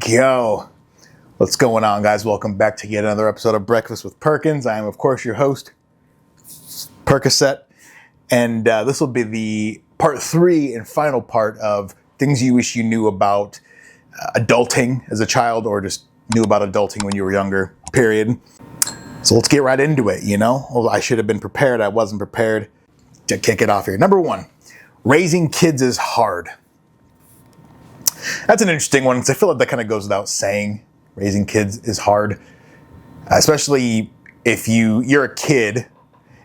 go. What's going on, guys? Welcome back to yet another episode of Breakfast with Perkins. I am, of course, your host, Percocet, and this will be the part 3 and final part of things you wish you knew about adulting as a child, or just knew about adulting when you were younger, period. So let's get right into it, Well, I should have been prepared. I wasn't prepared. To kick it off here. Number 1, raising kids is hard. That's an interesting one, because I feel like that kind of goes without saying. Raising kids is hard, especially if you're a kid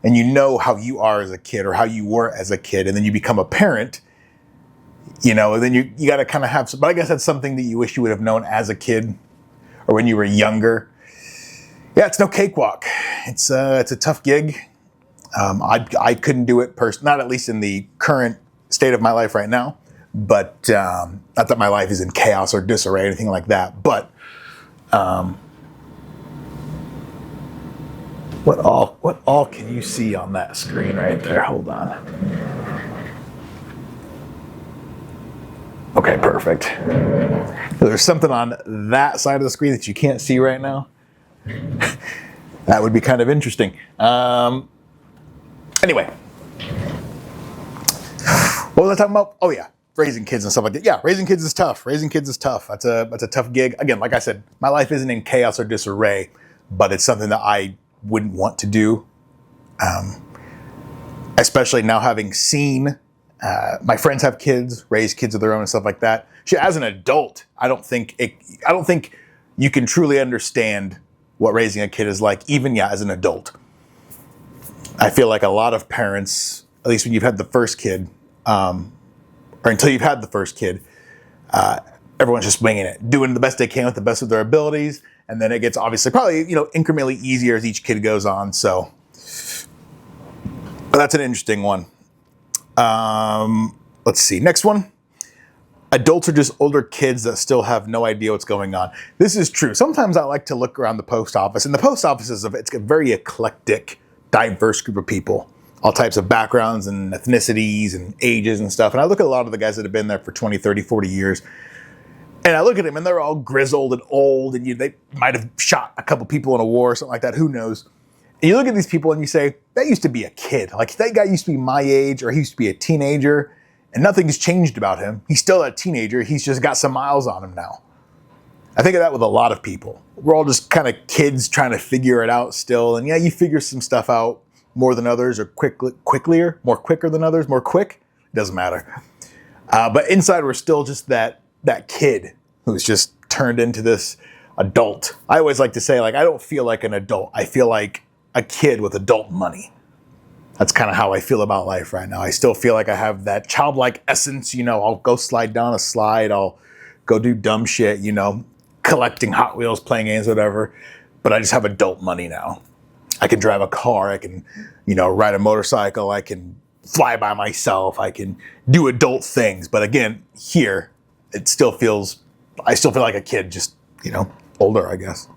and you know how you are as a kid or how you were as a kid, and then you become a parent, and then you got to kind of have some, but I guess that's something that you wish you would have known as a kid or when you were younger. Yeah, it's no cakewalk. It's a tough gig. I couldn't do it not at least in the current state of my life right now, but not that my life is in chaos or disarray or anything like that, but what all can you see on that screen right there? Hold on. Okay, perfect. There's something on that side of the screen that you can't see right now. That would be kind of interesting. Anyway, what was I talking about? Oh yeah, raising kids and stuff like that. Yeah, raising kids is tough. That's a tough gig. Again, like I said, my life isn't in chaos or disarray, but it's something that I wouldn't want to do. Especially now having seen my friends have kids, raise kids of their own and stuff like that. As an adult, I don't think you can truly understand what raising a kid is like, even as an adult. I feel like a lot of parents, at least when you've had the first kid, or until you've had the first kid, everyone's just winging it, doing the best they can with the best of their abilities, and then it gets obviously probably incrementally easier as each kid goes on. So that's an interesting one. Let's see, next one. Adults are just older kids that still have no idea what's going on. This is true. Sometimes I like to look around the post office, and the post office it's a very eclectic, diverse group of people, all types of backgrounds and ethnicities and ages and stuff. And I look at a lot of the guys that have been there for 20, 30, 40 years, and I look at them and they're all grizzled and old, and they might have shot a couple people in a war or something like that. Who knows? And you look at these people and you say, that used to be a kid. Like, that guy used to be my age, or he used to be a teenager, and nothing's changed about him. He's still a teenager. He's just got some miles on him now. I think of that with a lot of people. We're all just kind of kids trying to figure it out still. And you figure some stuff out more than others, or quicker than others, more quick. It doesn't matter. But inside, we're still just that kid who's just turned into this adult. I always like to say, I don't feel like an adult. I feel like a kid with adult money. That's kind of how I feel about life right now. I still feel like I have that childlike essence. I'll go slide down a slide. I'll go do dumb shit, collecting Hot Wheels, playing games, whatever. But I just have adult money now. I can drive a car. I can, ride a motorcycle. I can fly by myself. I can do adult things. But again, here, I still feel like a kid, just, older, I guess.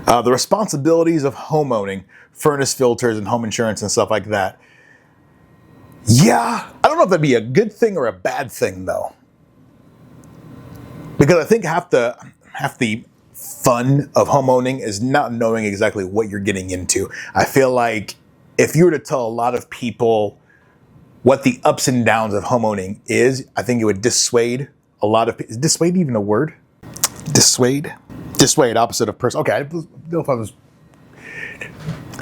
The responsibilities of homeowning, furnace filters and home insurance and stuff like that. Yeah, I don't know if that'd be a good thing or a bad thing, though. Because I think half the fun of homeowning is not knowing exactly what you're getting into. I feel like if you were to tell a lot of people what the ups and downs of homeowning is, I think it would dissuade a lot of people. Is dissuade even a word? Dissuade, opposite of person. Okay, I don't know if I was.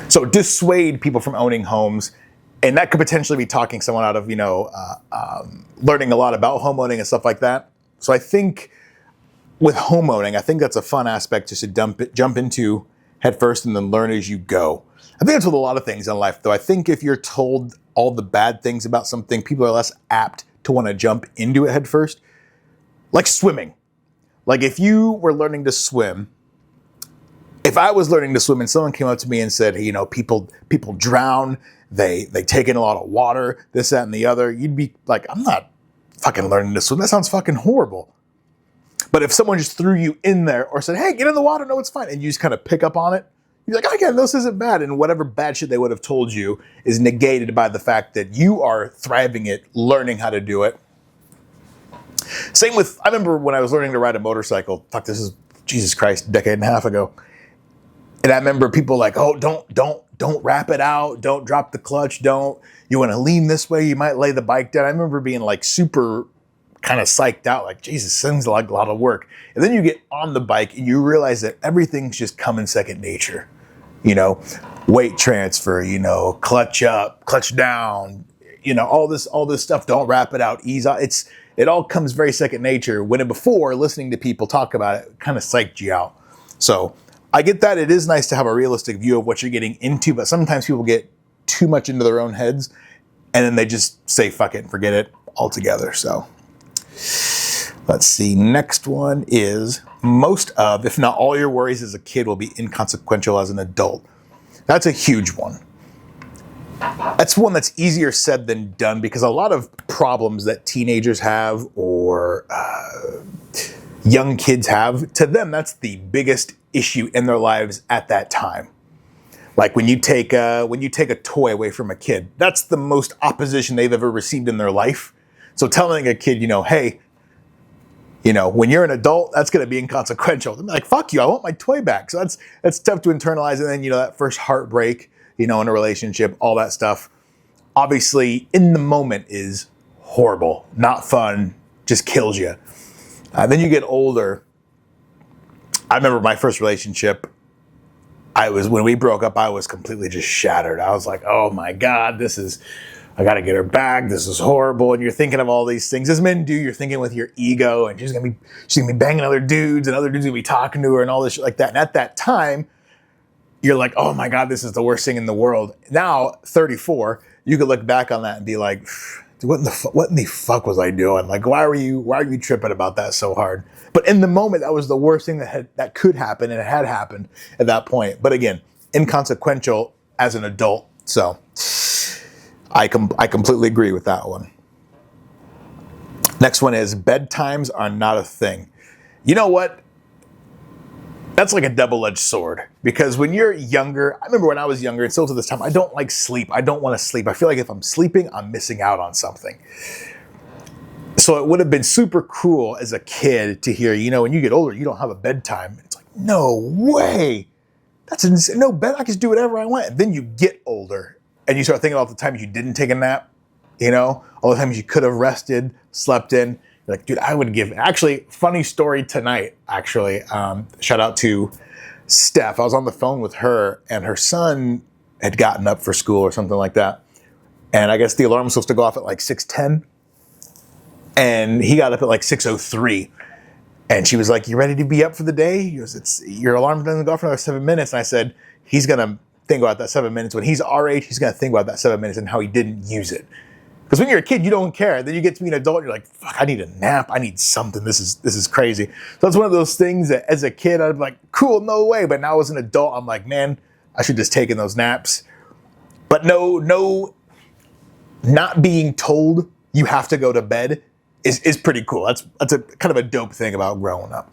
So dissuade people from owning homes, and that could potentially be talking someone out of, learning a lot about homeowning and stuff like that. So I think with homeowning, I think that's a fun aspect just to jump into head first and then learn as you go. I think that's with a lot of things in life, though. I think if you're told all the bad things about something, people are less apt to want to jump into it head first. Like swimming. Like if you were learning to swim, if I was learning to swim and someone came up to me and said, hey, people drown, they take in a lot of water, this, that, and the other, you'd be like, I'm not fucking learning to swim. That sounds fucking horrible. But if someone just threw you in there or said, hey, get in the water, no, it's fine, and you just kind of pick up on it, you're like, okay, this isn't bad. And whatever bad shit they would have told you is negated by the fact that you are thriving at learning how to do it. Same with, I remember when I was learning to ride a motorcycle, fuck, this is, Jesus Christ, a decade and a half ago. And I remember people like, oh, don't wrap it out. Don't drop the clutch. You want to lean this way. You might lay the bike down. I remember being like super kind of psyched out, like, Jesus, seems like a lot of work. And then you get on the bike and you realize that everything's just coming second nature. You know, weight transfer, you know, clutch up, clutch down, you know, all this stuff. Don't wrap it out, ease out. It all comes very second nature. When before, listening to people talk about it kind of psyched you out. So I get that. It is nice to have a realistic view of what you're getting into, but sometimes people get too much into their own heads and then they just say, fuck it and forget it altogether. So let's see. Next one is most of, if not all your worries as a kid will be inconsequential as an adult. That's a huge one. That's one that's easier said than done because a lot of problems that teenagers have or young kids have, to them, that's the biggest issue in their lives at that time. Like when you take a toy away from a kid, that's the most opposition they've ever received in their life. So telling a kid, you know, hey, you know, when you're an adult, that's going to be inconsequential. They're like, fuck you, I want my toy back. So that's tough to internalize. And then, you know, that first heartbreak, you know, in a relationship, all that stuff, obviously in the moment is horrible, not fun, just kills you. Then you get older. I remember my first relationship, when we broke up, I was completely just shattered. I was like, oh my God, I got to get her back. This is horrible. And you're thinking of all these things as men do. You're thinking with your ego and she's going to be banging other dudes and other dudes going to be talking to her and all this shit like that. And at that time, you're like, oh my God, this is the worst thing in the world. Now, 34, you could look back on that and be like, what in the fuck was I doing? Like, why are you tripping about that so hard? But in the moment, that was the worst thing that could happen, and it had happened at that point. But again, inconsequential as an adult. So I completely agree with that one. Next one is bedtimes are not a thing. You know what? That's like a double-edged sword, because when you're younger, I remember when I was younger, and still to this time, I don't like sleep. I don't want to sleep. I feel like if I'm sleeping, I'm missing out on something. So it would have been super cool as a kid to hear, you know, when you get older, you don't have a bedtime. It's like, no way. That's insane. No bed. I can just do whatever I want. And then you get older and you start thinking about the times you didn't take a nap, you know, all the times you could have rested, slept in. You're like, dude, I would give, actually, funny story tonight, actually. Shout out to Steph. I was on the phone with her and her son had gotten up for school or something like that. And I guess the alarm was supposed to go off at like 6:10. And he got up at like 6:03. And she was like, you ready to be up for the day? He goes, your alarm doesn't go off for another 7 minutes. And I said, he's going to think about that 7 minutes. When he's our age, he's going to think about that 7 minutes and how he didn't use it. Because when you're a kid, you don't care. Then you get to be an adult, you're like, fuck, I need a nap. I need something. This is crazy. So that's one of those things that as a kid, I'd be like, cool, no way. But now as an adult, I'm like, man, I should just take in those naps. But no, not being told you have to go to bed is pretty cool. That's a kind of a dope thing about growing up.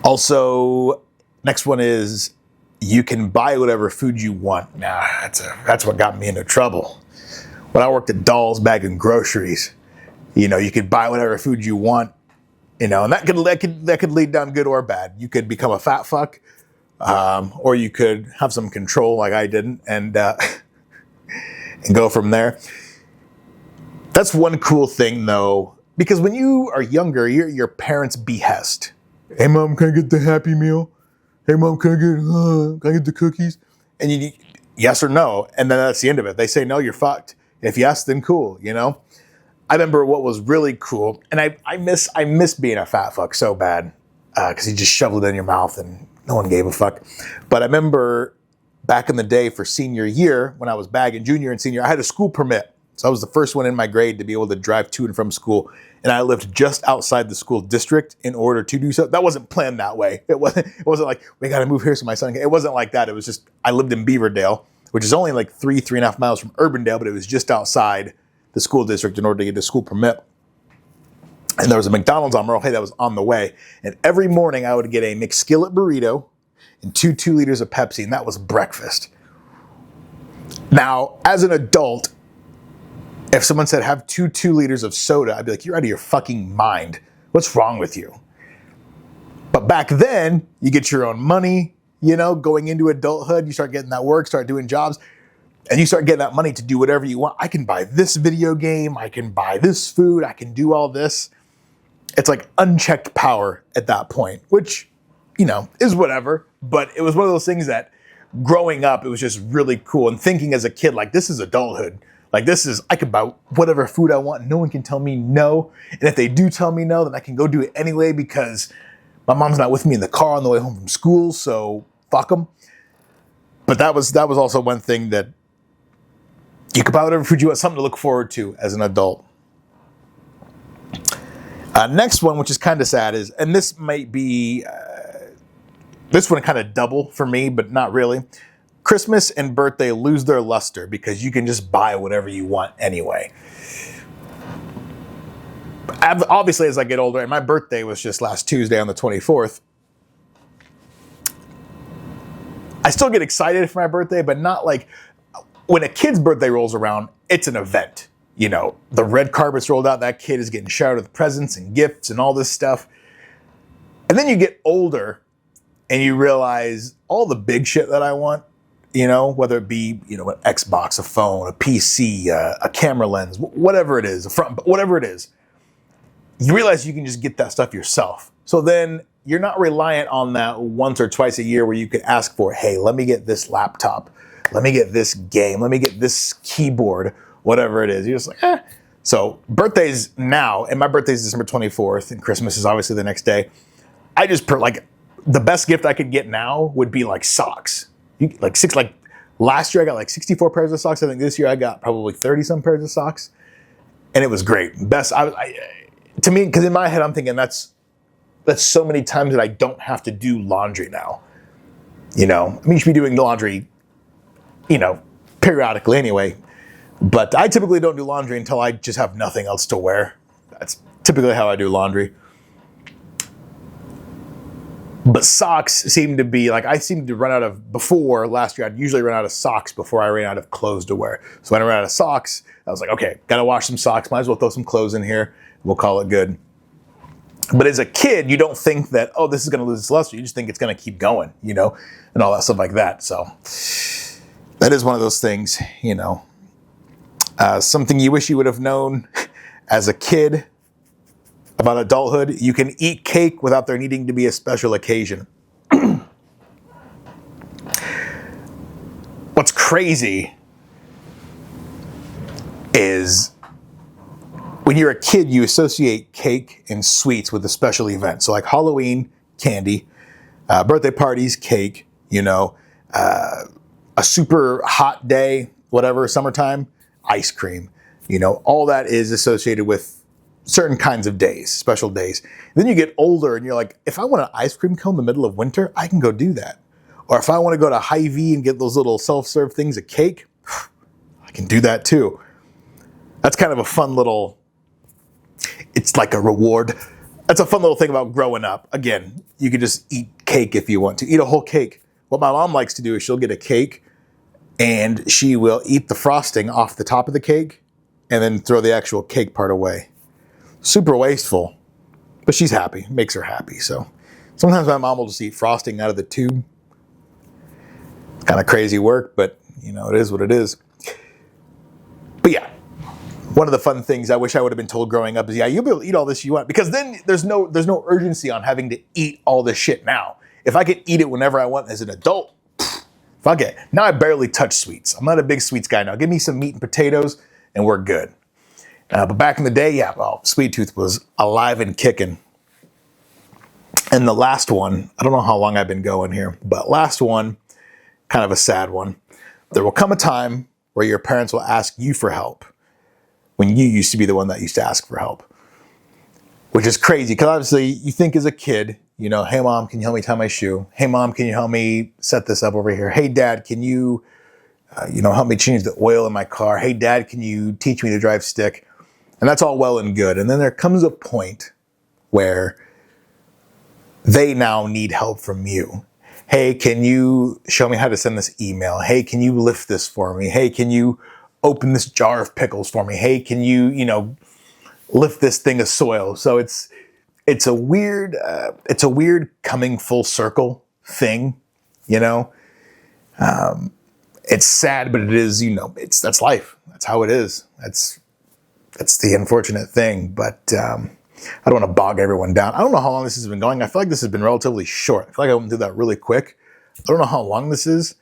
Also, next one is you can buy whatever food you want. Nah, that's what got me into trouble. When I worked at Doll's bagging groceries, you know, you could buy whatever food you want, you know, and that could lead down good or bad. You could become a fat fuck, or you could have some control like I didn't, and go from there. That's one cool thing, though, because when you are younger, you're your parents' behest. Hey, Mom, can I get the Happy Meal? Hey, Mom, can I get the cookies? And you yes or no, and then that's the end of it. They say no, you're fucked. If yes, then cool, you know? I remember what was really cool, and I miss being a fat fuck so bad, because you just shoveled it in your mouth and no one gave a fuck. But I remember back in the day for senior year, when I was bagging junior and senior, I had a school permit. So I was the first one in my grade to be able to drive to and from school. And I lived just outside the school district in order to do so. That wasn't planned that way. It wasn't like, we got to move here so my son can. It wasn't like that. It was just, I lived in Beaverdale, which is only like 3.5 miles from Urbandale, but it was just outside the school district in order to get a school permit. And there was a McDonald's on Merle Hay that was on the way. And every morning I would get a McSkillet burrito and 2 liters of Pepsi, and that was breakfast. Now, as an adult, If someone said, have 2 liters of soda, I'd be like, you're out of your fucking mind. What's wrong with you? But back then, you get your own money, going into adulthood, you start getting that work, start doing jobs, and you start getting that money to do whatever you want. I can buy this video game, I can buy this food, I can do all this. It's like unchecked power at that point, which, is whatever. But it was one of those things that growing up, it was just really cool. And thinking as a kid, like, this is adulthood. Like, I can buy whatever food I want. No one can tell me no. And if they do tell me no, then I can go do it anyway because my mom's not with me in the car on the way home from school. So fuck them. But that was also one thing that you could buy whatever food you want, something to look forward to as an adult. Next one, which is kind of sad, is, and this might be, this one kind of double for me, but not really. Christmas and birthday lose their luster because you can just buy whatever you want anyway. Obviously, as I get older, and my birthday was just last Tuesday on the 24th, I still get excited for my birthday, but not like when a kid's birthday rolls around, it's an event. The red carpet's rolled out, that kid is getting showered with presents and gifts and all this stuff. And then you get older and you realize all the big shit that I want, whether it be, an Xbox, a phone, a PC, a camera lens, whatever it is, whatever it is, you realize you can just get that stuff yourself. So then you're not reliant on that once or twice a year where you could ask for, hey, let me get this laptop, let me get this game, let me get this keyboard, whatever it is. You're just like, So birthdays now, and my birthday is December 24th, and Christmas is obviously the next day. I just the best gift I could get now would be like socks. Last year I got like 64 pairs of socks. I think this year I got probably 30 some pairs of socks, and it was great. Best to me, because in my head I'm thinking that's so many times that I don't have to do laundry now. You should be doing laundry, periodically anyway. But I typically don't do laundry until I just have nothing else to wear. That's typically how I do laundry. But socks seem to be, I seem to run out of, before last year, I'd usually run out of socks before I ran out of clothes to wear. So when I ran out of socks, I was like, okay, gotta wash some socks, might as well throw some clothes in here, we'll call it good. But as a kid, you don't think that, this is gonna lose its luster. You just think it's gonna keep going, and all that stuff like that. So that is one of those things, something you wish you would have known as a kid about adulthood: you can eat cake without there needing to be a special occasion. What's crazy is when you're a kid, you associate cake and sweets with a special event. So like Halloween, candy, birthday parties, cake, a super hot day, whatever, summertime, ice cream. All that is associated with certain kinds of days, special days. And then you get older and you're like, if I want an ice cream cone in the middle of winter, I can go do that. Or if I want to go to Hy-Vee and get those little self-serve things of cake, I can do that too. That's kind of a fun little, it's like a reward. That's a fun little thing about growing up. Again, you can just eat cake if you want to. Eat a whole cake. What my mom likes to do is she'll get a cake and she will eat the frosting off the top of the cake and then throw the actual cake part away. Super wasteful, but she's happy. Makes her happy. So sometimes my mom will just eat frosting out of the tube. It's kind of crazy work, but it is what it is. But yeah, one of the fun things I wish I would have been told growing up is, you'll be able to eat all this you want, because then there's no urgency on having to eat all this shit now. If I could eat it whenever I want as an adult, fuck it. Now I barely touch sweets. I'm not a big sweets guy now. Give me some meat and potatoes and we're good. But back in the day, Sweet Tooth was alive and kicking. And the last one, I don't know how long I've been going here, but last one, kind of a sad one. There will come a time where your parents will ask you for help when you used to be the one that used to ask for help. Which is crazy, because obviously you think as a kid, hey mom, can you help me tie my shoe? Hey mom, can you help me set this up over here? Hey dad, can you, help me change the oil in my car? Hey dad, can you teach me to drive stick? And that's all well and good. And then there comes a point where they now need help from you. Hey, can you show me how to send this email? Hey, can you lift this for me? Hey, can you open this jar of pickles for me. Hey, can you, lift this thing of soil? So it's a weird coming full circle thing, It's sad, but it is, that's life. That's how it is. That's the unfortunate thing. But I don't want to bog everyone down. I don't know how long this has been going. I feel like this has been relatively short. I feel like I went through that really quick. I don't know how long this is,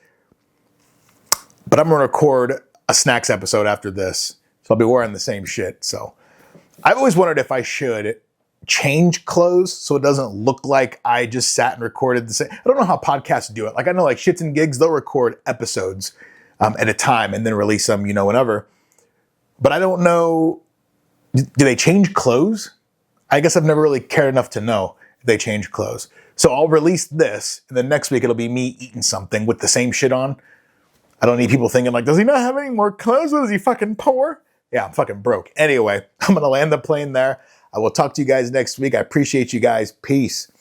but I'm going to record a snacks episode after this. So I'll be wearing the same shit. So I've always wondered if I should change clothes so it doesn't look like I just sat and recorded the same. I don't know how podcasts do it. Like I know like Shits and Gigs, they'll record episodes at a time and then release them, whenever. But I don't know, do they change clothes? I guess I've never really cared enough to know if they change clothes. So I'll release this, and then next week it'll be me eating something with the same shit on. I don't need people thinking like, does he not have any more clothes? Is he fucking poor? Yeah, I'm fucking broke. Anyway, I'm going to land the plane there. I will talk to you guys next week. I appreciate you guys. Peace.